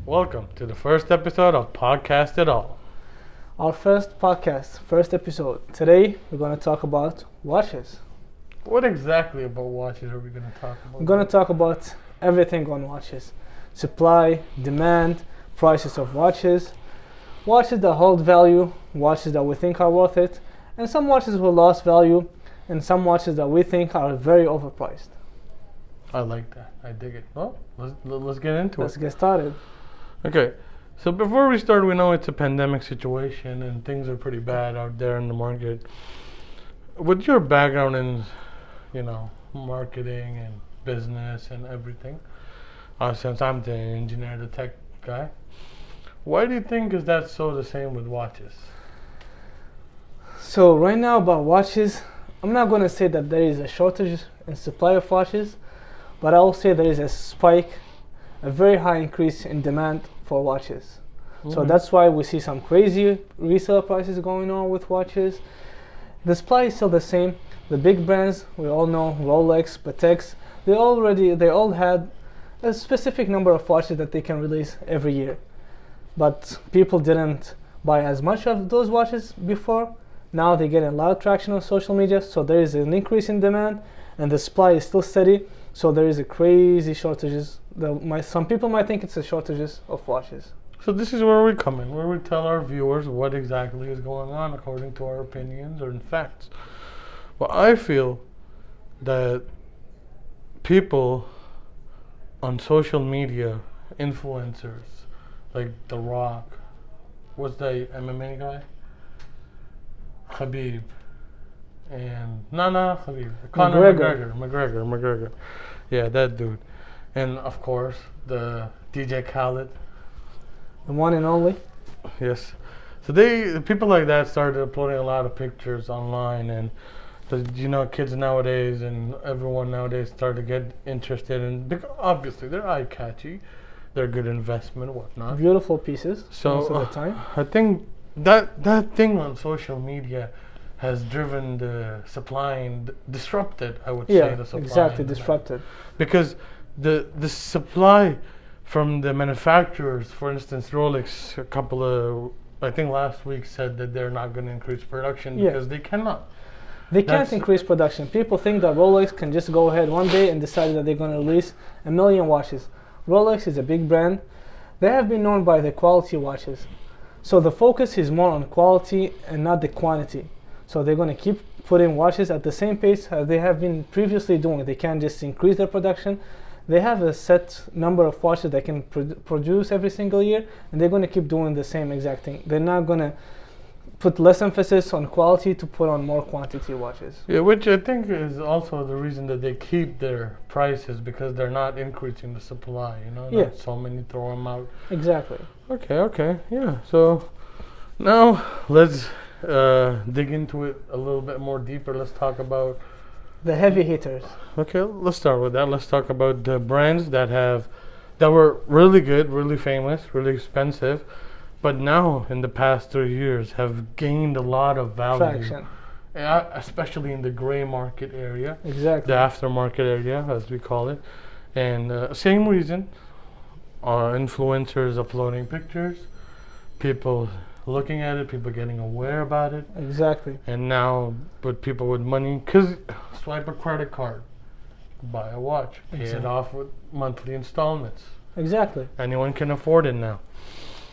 Welcome to the first episode of Podcast It All. Our first podcast, first episode. Today we're going to talk about watches. What exactly about watches are we going to talk about? We're going to talk about everything on watches. Supply, demand, prices of watches, watches that hold value, watches that we think are worth it, and some watches will lost value, and some watches that we think are very overpriced. I like that. I dig it. Well, let's get into Let's it. get started. Okay, so before we start, we know it's a pandemic situation and things are pretty bad out there in the market. With your background in, marketing and business and everything, since I'm the engineer, the tech guy, why do you think is that so the same with watches? So right now about watches, I'm not going to say that there is a shortage in supply of watches, but I will say there is a spike, a very high increase in demand for watches. So that's why we see some crazy resale prices going on with watches. The supply is still the same. The big brands, we all know, Rolex, Patek, they all had a specific number of watches that they can release every year. But people didn't buy as much of those watches before. Now they get a lot of traction on social media, so there is an increase in demand, and the supply is still steady. So there is a crazy shortages. Some people might think it's a shortages of watches. So this is where we come in, where we tell our viewers what exactly is going on according to our opinions or in facts. Well, I feel that people on social media, influencers, like The Rock, what's the MMA guy? Khabib. And Khabib. Conor McGregor. Yeah, that dude. And of course, the DJ Khaled. The one and only. Yes. So the people like that started uploading a lot of pictures online, and kids nowadays and everyone nowadays started to get interested in. Because obviously, they're eye catchy, they're good investment, whatnot. Beautiful pieces. So most of the time. I think that thing on social media has driven the supply and disrupted. I would say the supply. Exactly, disrupted. Because the supply from the manufacturers, for instance, Rolex, I think last week said that they're not going to increase production because they cannot. They can't increase production. People think that Rolex can just go ahead one day and decide that they're going to release 1 million watches. Rolex is a big brand. They have been known by the quality watches. So the focus is more on quality and not the quantity. So they're going to keep putting watches at the same pace as they have been previously doing. They can't just increase their production. They have a set number of watches they can produce every single year, and they're going to keep doing the same exact thing. They're not going to put less emphasis on quality to put on more quantity watches. Yeah, which I think is also the reason that they keep their prices, because they're not increasing the supply, Not so many throw them out. Exactly. Okay, yeah. So now let's dig into it a little bit more deeper. Let's talk about the heavy hitters. Okay, let's start with that. Let's talk about the brands that were really good, really famous, really expensive, but now in the past 3 years have gained a lot of value. Traction. Especially in the gray market area. Exactly. The aftermarket area, as we call it. And same reason, influencers uploading pictures, people looking at it, people getting aware about it. Exactly. And now with people with money, because swipe a credit card, buy a watch, pay it off with monthly installments. Exactly. Anyone can afford it now.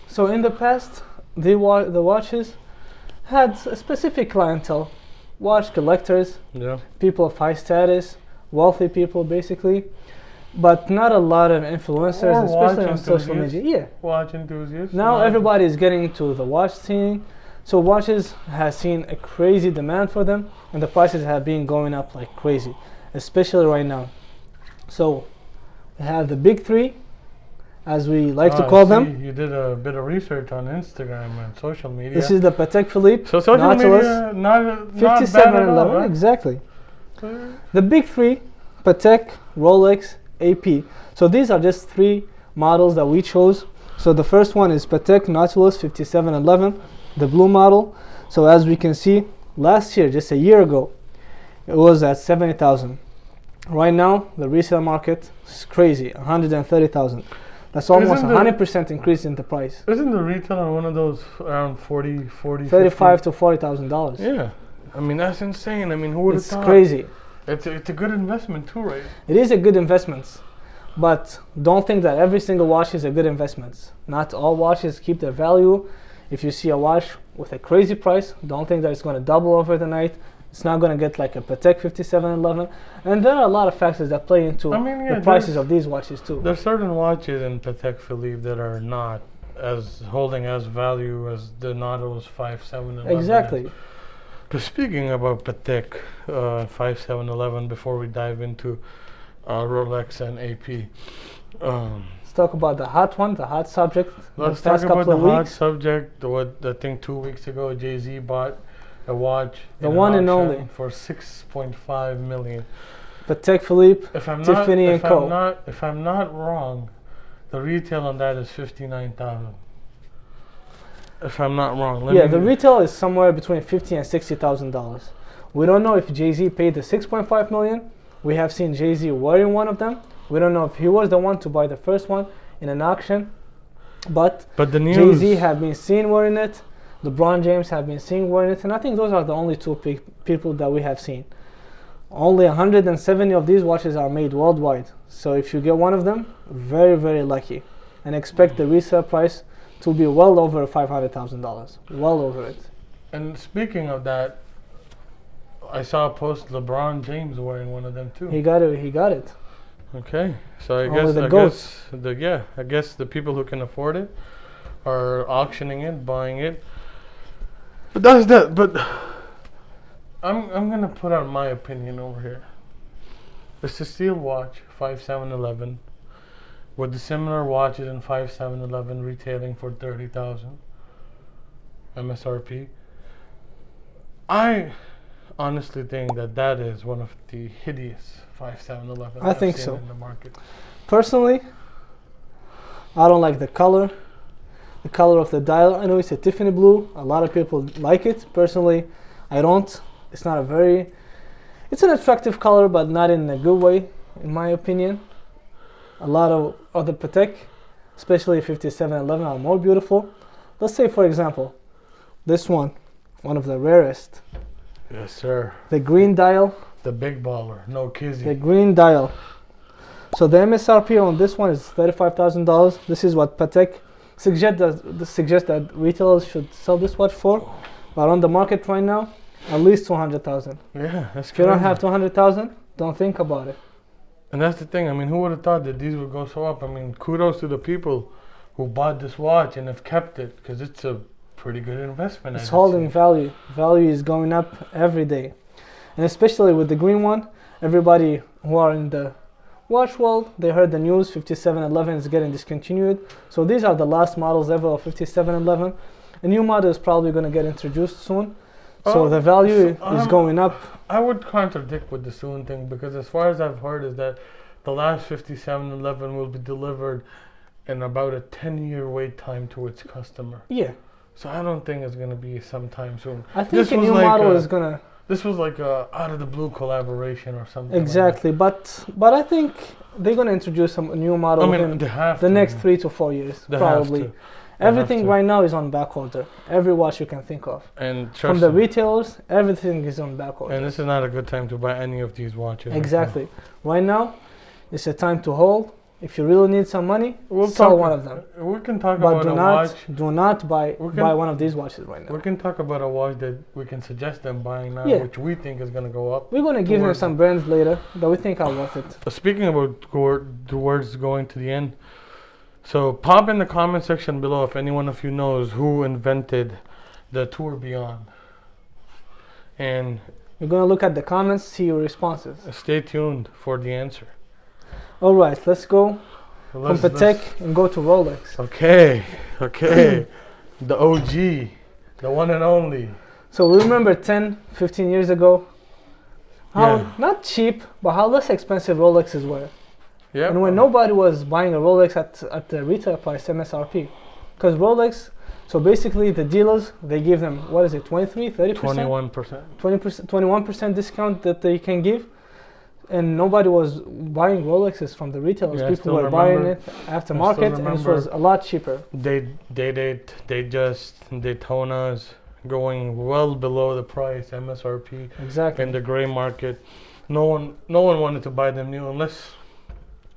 So in the past, the watches had a specific clientele, watch collectors, people of high status, wealthy people basically, but not a lot of influencers, especially on social media. Yeah. Watch enthusiasts. Now everybody is getting into the watch scene. So watches has seen a crazy demand for them, and the prices have been going up like crazy, especially right now. So we have the big three, as we like to call them. You did a bit of research on Instagram and social media. This is the Patek Philippe, so social Nautilus, media, not 5711, right? Exactly. The big three, Patek, Rolex, AP. So these are just 3 models that we chose. So the first one is Patek Nautilus 5711, the blue model. So as we can see, last year, just a year ago, it was at 70,000. Right now, the resale market is crazy, 130,000. That's almost Isn't the- 100% increase in the price. Isn't the retail on one of those around 40, 35 to $40,000. Yeah. I mean, that's insane. I mean, who would have It's thought? crazy. It's a good investment too, right? It is a good investment, but don't think that every single watch is a good investment. Not all watches keep their value. If you see a watch with a crazy price, don't think that it's going to double over the night. It's not going to get like a Patek 5711. And there are a lot of factors that play into the prices of these watches too. There's certain watches in Patek Philippe that are not as holding as value as the Nautilus 5711. Exactly. But speaking about Patek 5711, before we dive into Rolex and AP, let's talk about the hot one, the hot subject. let's the past talk about couple the of hot weeks. subject. What I think 2 weeks ago, Jay-Z bought a watch, The in an one and auction only. for 6.5 million. Patek Philippe, If I'm Tiffany not, and Co. if I'm not wrong, the retail on that is 59,000. If I'm not wrong, The retail is somewhere between $50,000 and $60,000. We don't know if Jay-Z paid the 6.5 million. We have seen Jay-Z wearing one of them. We don't know if he was the one to buy the first one in an auction, but the news. Jay-Z have been seen wearing it. LeBron James have been seen wearing it, and I think those are the only two people that we have seen. Only 170 of these watches are made worldwide. So if you get one of them, very, very lucky, and expect the resale price to be well over $500,000. Well over it. And speaking of that, I saw a post LeBron James wearing one of them too. He got it. He got it. Okay, so I Only guess the I goats. guess I guess the people who can afford it are auctioning it, buying it. But that's that. But I'm gonna put out my opinion over here. It's a steel watch, 5711, with the similar watches in 5711 retailing for 30,000 MSRP. I honestly think that is one of the hideous 5711 I think seen so. in the market. Personally, I don't like the color of the dial. I know it's a Tiffany blue. A lot of people like it. Personally, I don't. It's not a very. It's an attractive color, but not in a good way, in my opinion. A lot of other Patek, especially 5711, are more beautiful. Let's say, for example, this one of the rarest. Yes, sir. The green dial. The big baller, no kizzy. The green dial. So the MSRP on this one is $35,000. This is what Patek suggests that retailers should sell this watch for. But on the market right now, at least 200,000. Yeah, that's If you don't crazy. have 200,000, don't think about it. And that's the thing. I mean, who would have thought that these would go so up? I mean, kudos to the people who bought this watch and have kept it, because it's a pretty good investment. It's holding value. Value is going up every day. And especially with the green one, everybody who are in the watch world, they heard the news 5711 is getting discontinued. So these are the last models ever of 5711. A new model is probably going to get introduced soon. So the value is going up. I would contradict with the soon thing, because as far as I've heard is that the last 5711 will be delivered in about a 10-year wait time to its customer. Yeah. So I don't think it's going to be sometime soon. I think a new model is going to... This was like a out of the blue collaboration or something. Exactly, but I think they're going to introduce some new model within they have the to. next 3 to 4 years, They probably. have to. Everything right now is on back order. Every watch you can think of. And From the retailers, everything is on back order. And this is not a good time to buy any of these watches. Exactly. Right now, it's a time to hold. If you really need some money, sell one of them. We can talk But about a watch. do not buy one of these watches right now. We can talk about a watch that we can suggest them buying now, Yeah. which we think is going to go up. We're going to give them towards some brands later that we think are worth it. Speaking about towards going to the end, so pop in the comment section below if any one of you knows who invented the Tour Beyond. And We're going to look at the comments, see your responses. stay tuned for the answer. All right, let's go from Patek and go to Rolex. Okay. The OG, the one and only. So we remember 10, 15 years ago, how Yeah. not cheap, but how less expensive Rolexes were. Yeah. And when nobody was buying a Rolex at the retail price, MSRP. Because Rolex, so basically the dealers, they give them, 23, 30%? 21%. 20%, 21% discount that they can give. and nobody was buying Rolexes from the retailers. Yeah, I People still were buying remember- it aftermarket, and it was a lot cheaper. They just Daytona's going well below the price MSRP Exactly. in the gray market. No one wanted to buy them new unless,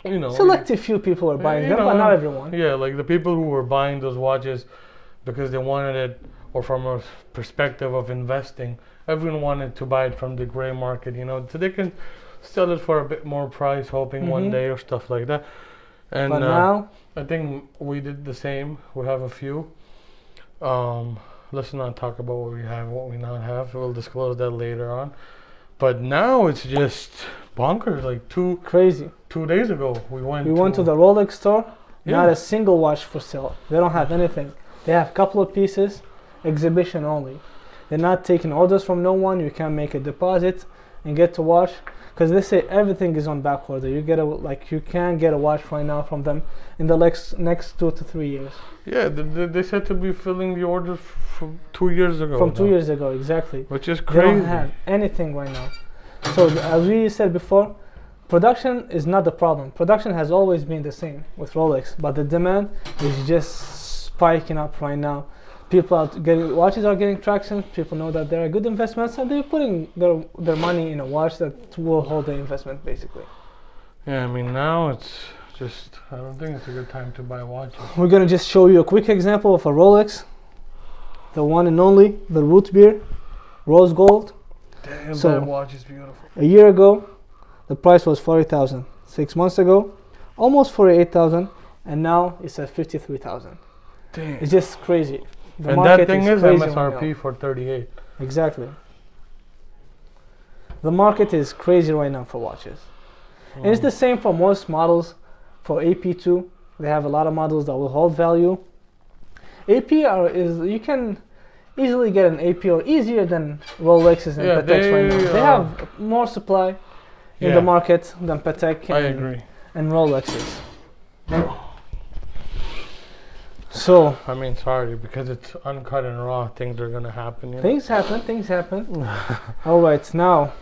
you know, Selective few people were buying you them, know, but not everyone. Yeah, like the people who were buying those watches because they wanted it, or from a perspective of investing, everyone wanted to buy it from the gray market, you know, so they can sell it for a bit more price, hoping one Mhm. day or stuff like that. And But now, I think we did the same. We have a few. Let's not talk about what we have, what we not have. We'll disclose that later on. But now it's just bonkers. Like crazy. 2 days ago, we went. We went to the Rolex store. Not Yeah. a single watch for sale. They don't have anything. They have a couple of pieces, exhibition only. They're not taking orders from no one. You can make a deposit and get to watch, because they say everything is on back order. You can't get a watch right now from them in the next 2 to 3 years. Yeah, they said to be filling the orders from 2 years ago. From 2 now, years ago, exactly. which is They crazy. don't have anything right now. So as we said before, production is not the problem. Production has always been the same with Rolex, but the demand is just spiking up right now. Watches are getting traction. People know that they're good investments, and they're putting their money in a watch that will hold the investment, basically. Yeah, I mean now it's just. I don't think it's a good time to buy watches. We're gonna just show you a quick example of a Rolex, the one and only, the root beer, rose gold. Damn, So- that watch is beautiful. A year ago, the price was 40,000. 6 months ago, almost 48,000, and now it's at 53,000. Damn. It's just crazy. The And market that thing is crazy right MSRP now. for 38. Exactly. The market is crazy right now for watches. And it's the same for most models. For AP2, they have a lot of models that will hold value. You can easily get an AP or easier than Rolexes and Yeah, Pateks right now. they, They have more supply in Yeah. the market than Patek I agree. and Rolexes. So I mean, sorry, because it's uncut and raw, things are gonna happen. You know? things happen. All right, now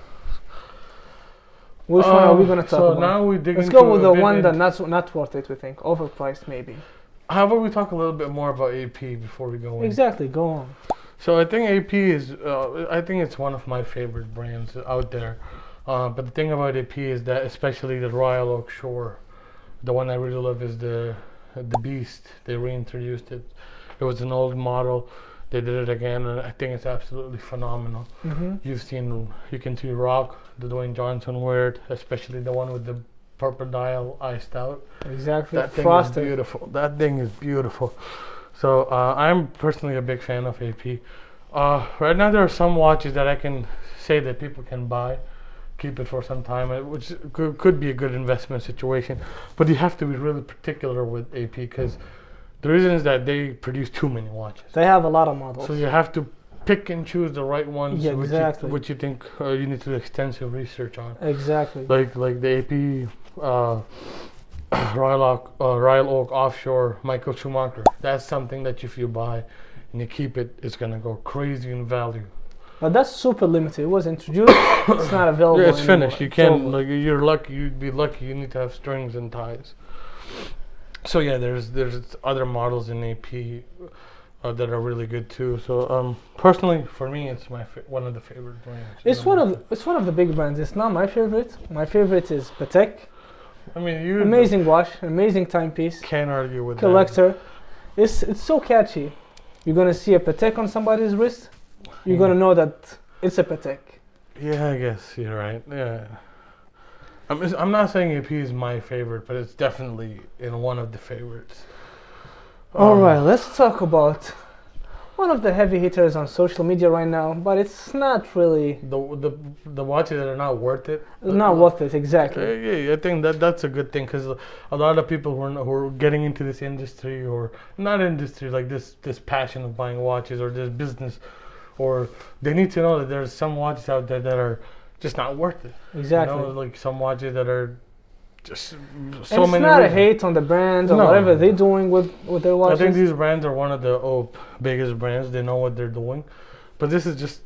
which one are we gonna talk so about? now we dig Let's into go with a the bit one in- that not worth it. We think overpriced maybe. How about we talk a little bit more about AP before we go in? Exactly. Go on. So I think AP is, I think it's one of my favorite brands out there. But the thing about AP is that, especially the Royal Oak Shore, the one I really love is the Beast. They reintroduced it. It was an old model. They did it again, and I think it's absolutely phenomenal. Mm-hmm. You can see Rock, the Dwayne Johnson wear it, especially the one with the purple dial iced out. Exactly. That thing Frosted. is beautiful. That thing is beautiful. So I'm personally a big fan of AP. Right now there are some watches that I can say that people can buy, keep it for some time, which could be a good investment situation. But you have to be really particular with AP because the reason is that they produce too many watches. They have a lot of models. So you have to pick and choose the right ones, Yeah, exactly. which you think you need to do extensive research on. Exactly. Like the AP Royal Oak Offshore Michael Schumacher. That's something that if you buy and you keep it, it's gonna go crazy in value. But that's super limited. It was introduced. It's not available. Yeah, it's anymore. finished. You It's can't. over. Like you're lucky. You'd be lucky. You need to have strings and ties. So yeah, there's other models in AP that are really good too. So personally, for me, it's one of the favorite brands. It's one of the big brands. It's not my favorite. My favorite is Patek. I mean, you Amazing watch, amazing timepiece, can't argue with collector. It's so catchy. You're gonna see a Patek on somebody's wrist. You're gonna know that it's a Patek. that. Yeah, I guess you're right. Yeah. I'm not saying AP is my favorite, but it's definitely in one of the favorites. All right, let's talk about one of the heavy hitters on social media right now, but it's not really The watches that are not worth it. not worth it exactly. Yeah, I think that's a good thing because a lot of people who are getting into this industry or not industry like this passion of buying watches or this business, or they need to know that there's some watches out there that are just not worth it. Exactly. You know, like some watches that are just so And it's many. not a reasons. hate on the brands or No. whatever they're doing with their I watches. think these brands are one of the biggest brands. They know what they're doing, but this is just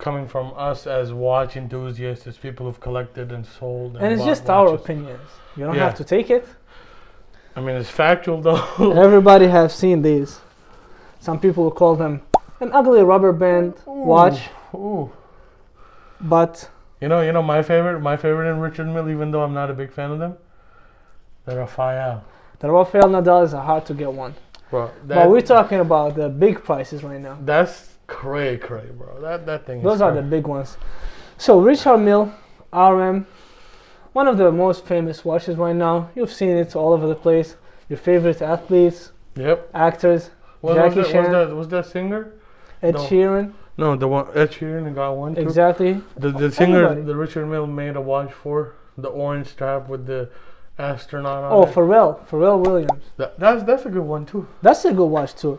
coming from us as watch enthusiasts, as people who've collected and sold. And it's bought just our watches. opinions. You don't Yeah. have to take it. I mean, it's factual though. Everybody have seen these. Some people will call them an ugly rubber band watch, Ooh. but You know my favorite in Richard Mille, even though I'm not a big fan of them. The Raphael. the Rafael Nadals are hard to get one. Bro, But we're talking about the big prices right now. that's cray, bro. That thing. Those is are cray. the big ones. So Richard Mille RM, one of the most famous watches right now. You've seen it all over the place. Your favorite athletes, Yep. actors, Was Jackie that, Chan, was that singer? Ed No. Sheeran. No, the one Ed Sheeran got one too. Exactly. The singer, Everybody. the Richard Mille made a watch for the orange strap with the astronaut on Oh, it. Pharrell Williams. That's a good one too. That's a good watch too.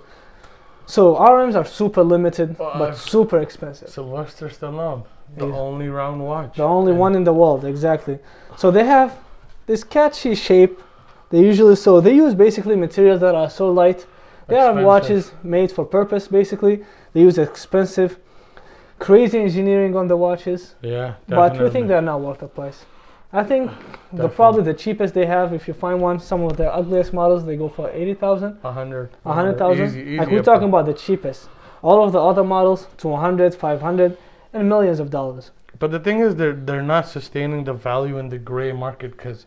So RMs are super limited, Well, but super expensive. Sylvester Stallone, the Yeah. only round watch. The only And one in the world, exactly. So they have this catchy shape. They use basically materials that are so light. They are expensive. watches made for purpose, basically. They use expensive, crazy engineering on the watches, Yeah, but we definitely. think they're not worth the price. I think Definitely. probably the cheapest they have, if you find one, some of their ugliest models, they go for 80,000, 100. 100,000. Easy, Like we're up talking there. about the cheapest. All of the other models to 100, 500, and millions of dollars. But the thing is, they're not sustaining the value in the gray market because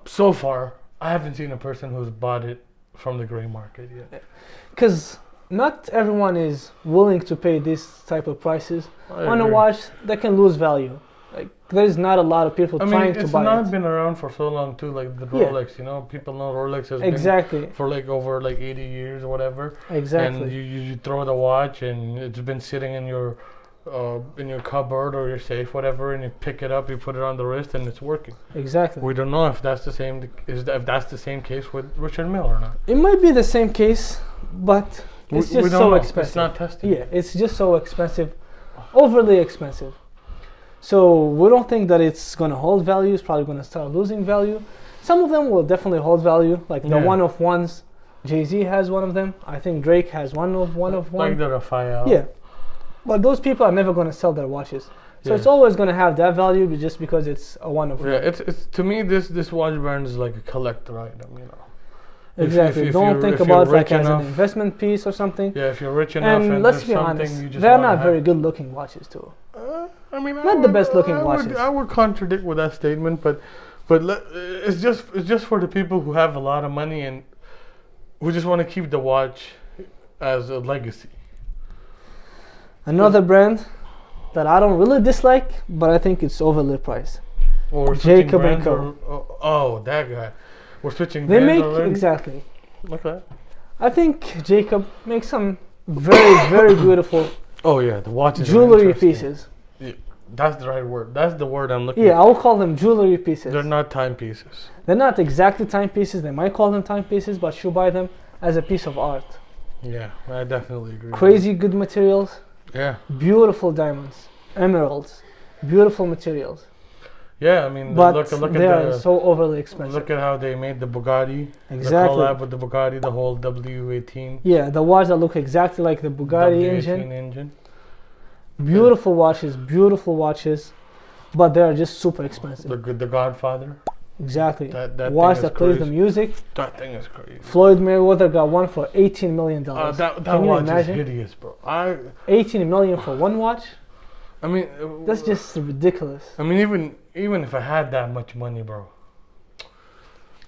so far I haven't seen a person who's bought it from the gray market yet. Because not everyone is willing to pay this type of prices I on a agree. watch that can lose value. Like there's not a lot of people I mean, trying to it's buy not it. been around for so long too. Like the Yeah. Rolex, people know Rolex has Exactly, been for like over like 80 years or whatever. exactly. And you throw the watch and it's been sitting in your cupboard or your safe, whatever, and you pick it up, you put it on the wrist, and it's working. Exactly. We don't know if that's the same case with Richard Mille or not. It might be the same case, but it's We just don't so know. expensive. It's not tested. Yeah, it's just so expensive, overly expensive. So we don't think that it's going to hold value. It's probably going to start losing value. Some of them will definitely hold value, like the Yeah. one of ones. Jay-Z has one of them. I think Drake has one of one. Like the Raphael. Yeah, but those people are never going to sell their watches. So Yeah. it's always going to have that value, but just because it's a one of one. Yeah, it's to me this watch brand is like a collector item, Exactly. if Don't you're- think if you're about it like rich as enough- an investment piece or something. Yeah, if you're rich enough And and let's there's be something honest, you just they're wanna not very have. good looking watches too. I mean, Not the best looking watches. I would contradict with that statement, but it's just for the people who have a lot of money and who just want to keep the watch as a legacy. Another brand that I don't really dislike, but I think it's overly priced. Or switching Jacob and brands Co. oh, that guy. We're switching They brands make already? exactly. Okay. I think Jacob makes some very beautiful Oh yeah, the watches. are jewelry interesting. pieces. That's the right word. That's the word I'm looking Yeah, at. I will call them jewelry pieces. They're not timepieces. They're not exactly timepieces. They might call them timepieces, but you buy them as a piece of art. Yeah, I definitely agree. Crazy good materials, Yeah. beautiful diamonds, emeralds, beautiful materials. Yeah, I mean, But look they at are the so overly expensive. look at how they made the Bugatti. Exactly. The collab with the Bugatti, the whole W18. Yeah, the watch that look exactly like the Bugatti W18 engine. Beautiful watches, but they are just super expensive. The Godfather. Exactly. That Watch thing that is plays the crazy. music. That thing is crazy. Floyd Mayweather got one for $18 million. That Can you watch imagine? is hideous, bro. 18 million for one watch? I mean, That's just ridiculous. I mean, even if I had that much money, bro.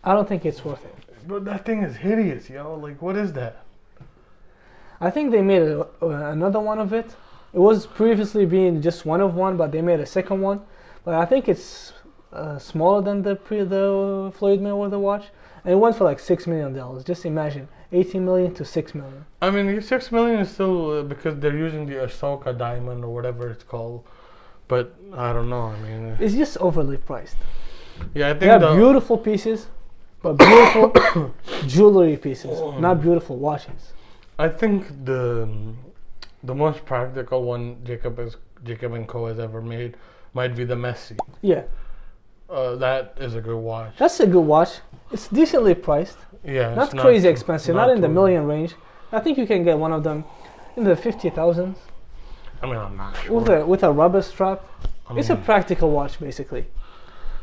I don't think it's worth it. Bro, that thing is hideous, yo. Like, what is that? I think they made another one of it. It was previously being just one of one, but they made a second one. But I think it's smaller than the Floyd Mayweather watch, and it went for like $6 million. Just imagine, 18 million to 6 million. I mean, 6 million is still because they're using the Ahsoka diamond or whatever it's called. But I don't know. I mean, It's just overly priced. yeah, I They are think beautiful pieces, but beautiful jewelry pieces, not beautiful watches. I think the most practical one Jacob and Co has ever made might be the Messi. Yeah, That is a good watch. that's a good watch. It's decently priced. Yeah, Not it's crazy too- expensive, not in the too- million range. I think you can get one of them in the 50,000s. I mean, I'm not sure. with a rubber strap. I It's a mean, practical watch basically.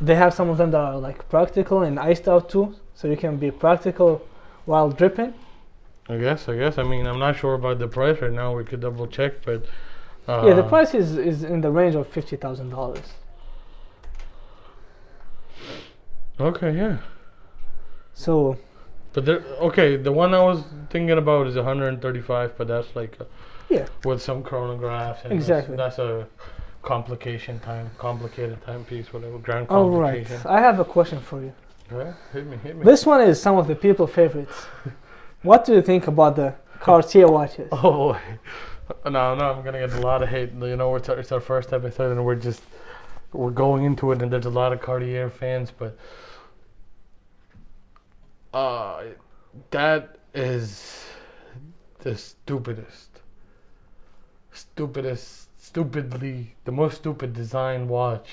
They have some of them that are like practical and iced out too, so you can be practical while dripping. I guess. I mean, I'm not sure about the price right now. We could double check, but Yeah, the price is in the range of $50,000. okay, yeah. So But okay, the one I was thinking about is 135, but that's like yeah, with some chronographs and exactly. That's a complicated timepiece, whatever, grand All right, complication. I have a question for you. Yeah, hit me. This one is some of the people favorites. What do you think about the Cartier watches? Oh boy. No, I'm gonna get a lot of hate. You know, it's our first episode, and we're going into it, and there's a lot of Cartier fans, but that is the stupidly the most stupid design watch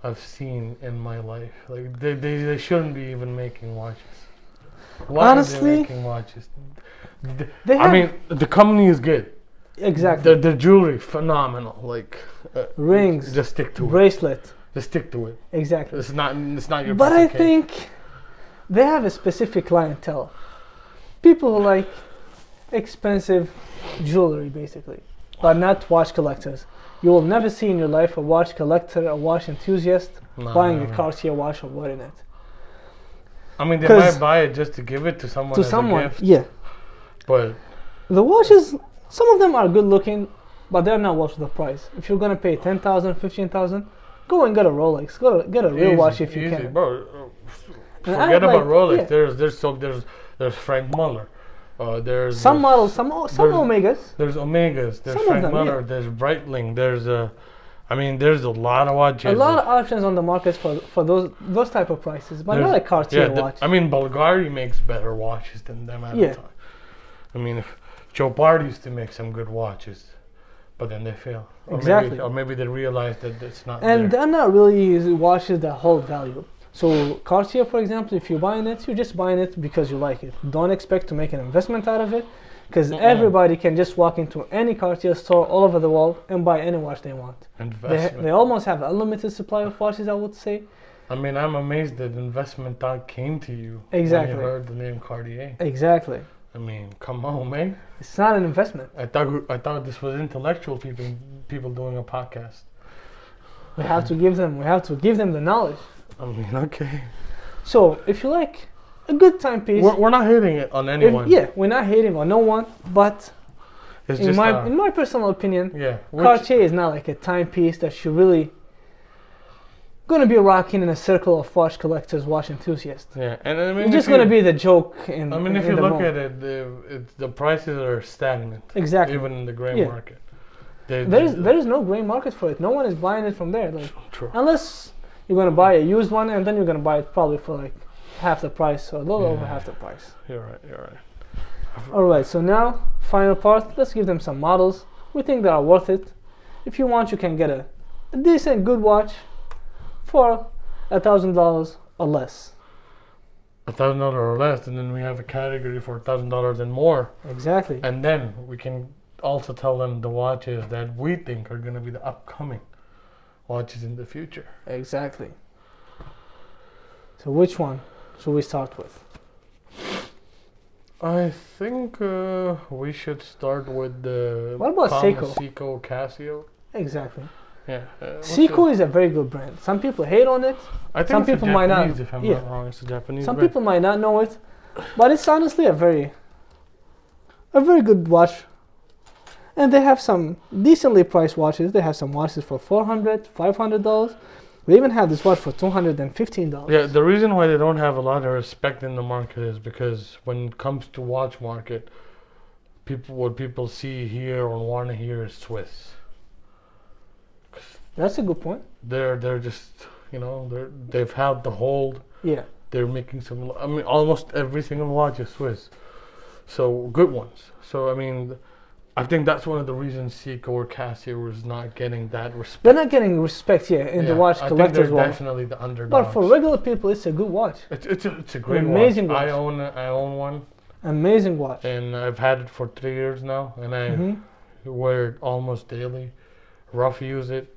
I've seen in my life. Like they shouldn't be even making watches. Why Honestly, are they making watches? they I have mean, the company is good. exactly The jewelry phenomenal. Like rings, just stick to it. bracelet, Just stick to it. exactly. It's not your. But piece I of cake. think they have a specific clientele. People who like expensive jewelry, basically, but not watch collectors. You will never see in your life a watch collector, a watch enthusiast No, buying never. a Cartier watch or wearing it. I mean, they 'Cause might buy it just to give it to someone To as someone, a gift, yeah. but The watches, some of them are good looking, but they're not worth the price. If you're gonna pay 10,000, 15,000, go and get a Rolex. Get a real watch if you easy, can. bro. And I Forget like- about Rolex. yeah. There's Frank Muller. There's Some models, some there's- Omegas. There's Omegas. There's Some of Frank them, Muller. yeah. There's Breitling. There's a lot of watches. A lot of options on the market for those type of prices, but not a Cartier watch. I mean, Bulgari makes better watches than them at Yeah. the time. I mean, if Joe Bard used to make some good watches, but then they fail. Exactly. Or maybe they realize that it's not And there. they're not really watches that hold value. So Cartier, for example, if you're buying it, you're just buying it because you like it. Don't expect to make an investment out of it, because everybody can just walk into any Cartier store all over the world and buy any watch they want. Investment. They almost have a limited supply of watches, I would say. I mean, I'm amazed that investment thought came to you Exactly. when you heard the name Cartier. Exactly. I mean, come on, man. It's not an investment. I thought this was intellectual people doing a podcast. We have to give them the knowledge. I mean, okay. So if you like a good timepiece, We're not hitting it on anyone. we're not hating on no one, but It's in just my personal opinion, yeah. Cartier is not like a timepiece that you're really gonna be rocking in a circle of watch collectors, watch enthusiasts. Yeah, and I mean, You're just gonna be the joke in. I mean, if in you the look moment. at it, the prices are stagnant. Exactly. Even in the gray Yeah. market. There is no gray market for it. No one is buying it from there. Like, True. unless you're gonna buy a used one and then you're gonna buy it probably for like half the price or a little over Yeah. half the price. You're right. Alright, so now final part. Let's give them some models we think they are worth it. If you want, you can get a decent good watch for $1,000 or less. $1,000 or less, and then we have a category for $1,000 and more, Exactly. and then we can also tell them the watches that we think are going to be the upcoming watches in the future. Exactly. So which one should we start with? I think we should start with the What about Seiko? Seiko Casio. Exactly. Yeah. Seiko is a very good brand. Some people hate on it. I think some it's people a might not- Japanese, if I'm yeah. not wrong. It's a Japanese Some brand. people might not know it, but it's honestly a very good watch. And they have some decently priced watches. They have some watches for $400, $500. They even have this watch for $215. Yeah, the reason why they don't have a lot of respect in the market is because when it comes to watch market, what people see here or want to hear is Swiss. That's a good point. They're just they've had the hold. Yeah. They're making some. I mean, almost every single watch is Swiss, so good ones. So I mean, I think that's one of the reasons Seiko or Casio is not getting that respect. They're not getting respect here in the watch I collectors think they're world. definitely the underdogs. But for regular people, it's a good watch. It's a great amazing watch. watch. I own one, Amazing watch. and I've had it for 3 years now, and I Mhm. wear it almost daily. Rough use it.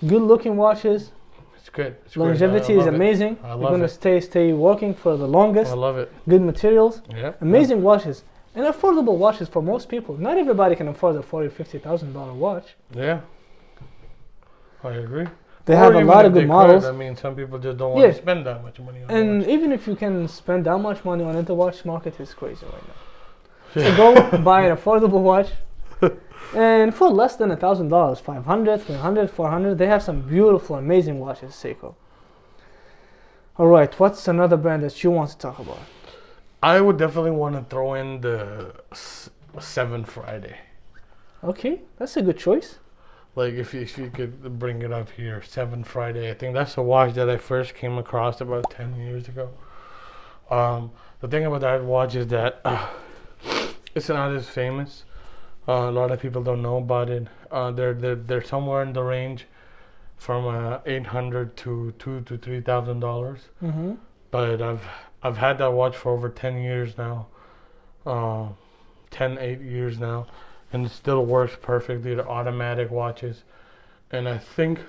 Good looking watches. It's good. It's Longevity great. is amazing. I You're love gonna it. stay working for the longest. I love it. Good materials. Yeah. Amazing watches. And affordable watches for most people. Not everybody can afford a $40,000-$50,000 watch. Yeah. I agree. They Or have a even lot if of good they models. could, I mean, some people just don't want Yeah. to spend that much money on And watch. even if you can spend that much money on it, the watch market is crazy right now. So go buy an affordable watch. And for less than $1,000, 500, 300, 400, they have some beautiful, amazing watches, Seiko. All right, what's another brand that you want to talk about? I would definitely want to throw in the 7 Friday. Okay, that's a good choice. Like if you could bring it up here, 7 Friday. I think that's a watch that I first came across about 10 years ago. The thing about that watch is that it's not as famous. A lot of people don't know about it. They're somewhere in the range from $800 to $2,000 to $3,000. Mm-hmm. But I've had that watch for over 10 years now, 8 years now, and it still works perfectly. They're automatic watches, and I think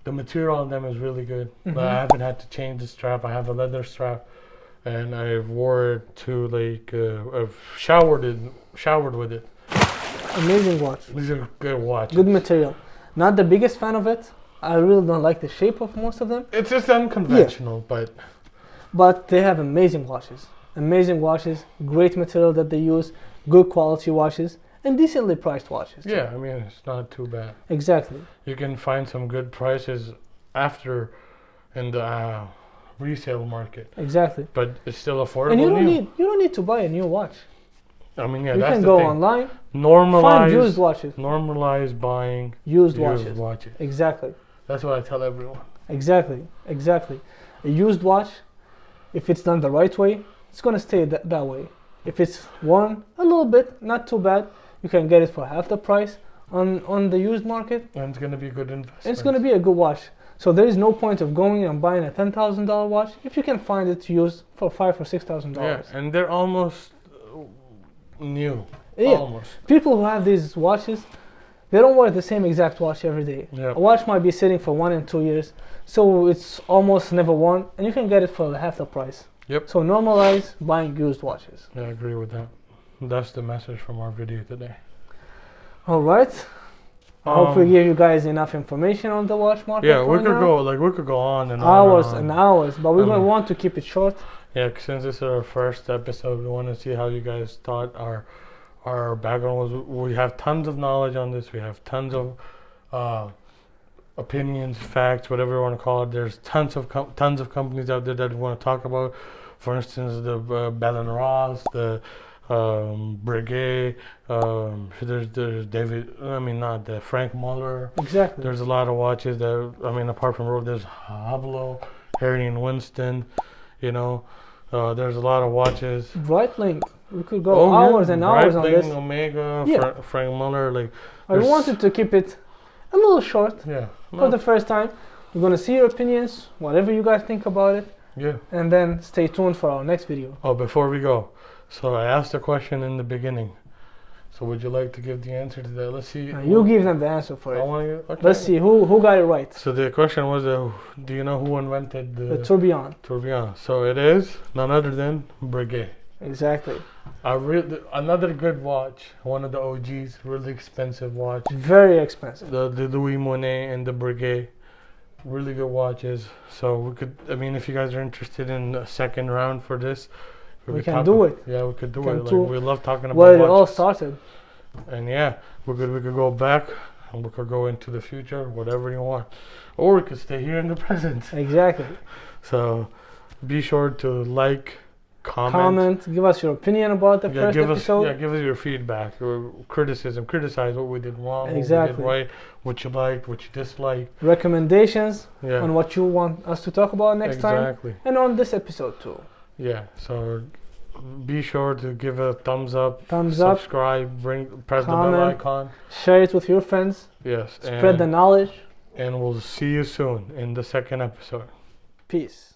the material on them is really good. Mhm. I haven't had to change the strap. I have a leather strap, and I've wore it to I've showered with it. Amazing watch. These are good watches. Good material. Not the biggest fan of it. I really don't like the shape of most of them. It's just unconventional, But they have amazing watches. Amazing watches. Great material that they use. Good quality watches. And decently priced watches. too. yeah, I mean, it's not too bad. Exactly. You can find some good prices after in the resale market, Exactly. but it's still affordable. And you new. don't need to buy a new watch. I mean, yeah, You that's can the go thing. online, find Normalize used watches. Normalize buying Used used watches. Exactly. That's what I tell everyone. Exactly. A used watch, if it's done the right way, it's gonna stay that way. If it's worn a little bit, not too bad, you can get it for half the price on the used market. And it's gonna be a good investment. And it's gonna be a good watch. So there is no point of going and buying a $10,000 watch if you can find it used for $5,000 or $6,000. Yeah, and they're almost new. Yeah. Almost. People who have these watches, they don't wear the same exact watch every day. Yeah. A watch might be sitting for 1 and 2 years, so it's almost never worn, and you can get it for half the price. Yep. So normalize buying used watches. Yeah, I agree with that. That's the message from our video today. All right. I hope we give you guys enough information on the watch market. Yeah, we right could now. go on and Hours on and hours, but we're I gonna mean- want to keep it short. Yeah, since this is our first episode, we want to see how you guys thought our background was. We have tons of knowledge on this. We have tons of opinions, facts, whatever you want to call it. There's tons of companies out there that we want to talk about. For instance, the Bell and Ross, the Breguet. There's David. I mean, not the Frank Muller. Exactly. There's a lot of watches that, I mean, apart from Rolex, there's Hublot, Harry and Winston, you know. There's a lot of watches. Breitling. We could go hours and hours on Breitling, this. Omega, Yeah. Frank Muller, like. I there's- wanted to keep it a little short Yeah. for the first time. We're gonna see your opinions, whatever you guys think about it, Yeah. and then stay tuned for our next video. Oh, before we go, so I asked a question in the beginning. So would you like to give the answer to that? Let's see. Now you give them the answer for I it. want to. Okay. Let's see who got it right. So the question was, do you know who invented The the tourbillon. tourbillon? So it is none other than Breguet. Exactly. Another good watch, one of the OGs, really expensive watch. Very expensive. The Louis Monet and the Breguet, really good watches. So we could, I mean, if you guys are interested in a second round for this, We could can talk do ab- it. Yeah, we could do Can it. Like, do- we love talking about Where it watches. all started. And yeah, we could go back and we could go into the future, whatever you want, or we could stay here in the present. Exactly. So be sure to like, Comment. Give us your opinion about the first give episode. us give us your feedback or criticism. Criticize what we did wrong, Exactly. what we did right, what you liked, what you disliked. Recommendations Yeah, on what you want us to talk about next time, exactly. and on this episode too. Yeah, so be sure to give a thumbs up, Thumbs up. subscribe, press the bell Comment. icon. Share it with your friends. Yes, Spread the knowledge. and we'll see you soon in the second episode. Peace.